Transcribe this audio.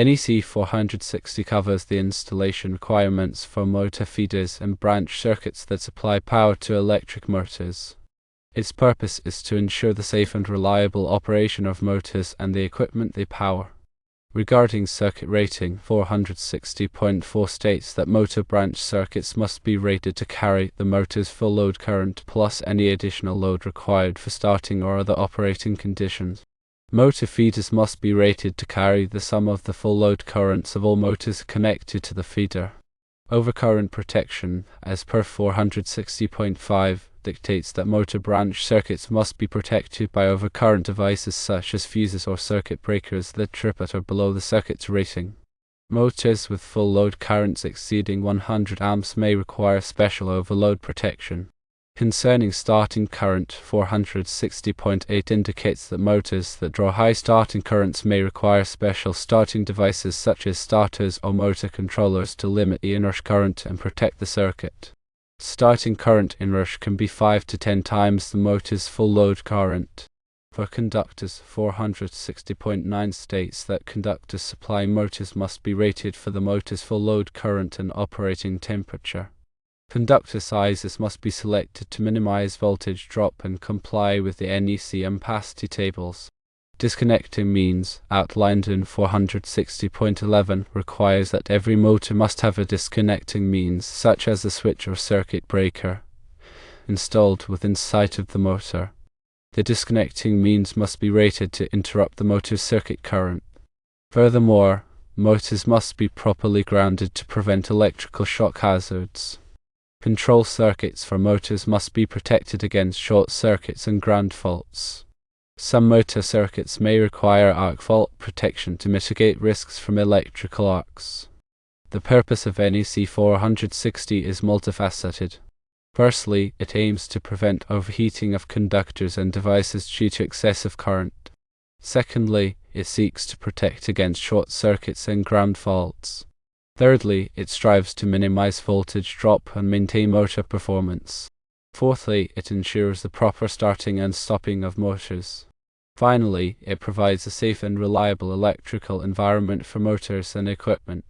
NEC 460 covers the installation requirements for motor feeders and branch circuits that supply power to electric motors. Its purpose is to ensure the safe and reliable operation of motors and the equipment they power. Regarding circuit rating, 460.4 states that motor branch circuits must be rated to carry the motor's full load current plus any additional load required for starting or other operating conditions. Motor feeders must be rated to carry the sum of the full load currents of all motors connected to the feeder. Overcurrent protection, as per 460.5, dictates that motor branch circuits must be protected by overcurrent devices such as fuses or circuit breakers that trip at or below the circuit's rating. Motors with full load currents exceeding 100 amps may require special overload protection. Concerning starting current, 460.8 indicates that motors that draw high starting currents may require special starting devices such as starters or motor controllers to limit the inrush current and protect the circuit. Starting current inrush can be 5 to 10 times the motor's full load current. For conductors, 460.9 states that conductors supplying motors must be rated for the motor's full load current and operating temperature. Conductor sizes must be selected to minimize voltage drop and comply with the NEC ampacity tables. Disconnecting means, outlined in 460.11, requires that every motor must have a disconnecting means, such as a switch or circuit breaker, installed within sight of the motor. The disconnecting means must be rated to interrupt the motor's circuit current. Furthermore, motors must be properly grounded to prevent electrical shock hazards. Control circuits for motors must be protected against short circuits and ground faults. Some motor circuits may require arc fault protection to mitigate risks from electrical arcs. The purpose of NEC 460 is multifaceted. Firstly, it aims to prevent overheating of conductors and devices due to excessive current. Secondly, it seeks to protect against short circuits and ground faults. Thirdly, it strives to minimize voltage drop and maintain motor performance. Fourthly, it ensures the proper starting and stopping of motors. Finally, it provides a safe and reliable electrical environment for motors and equipment.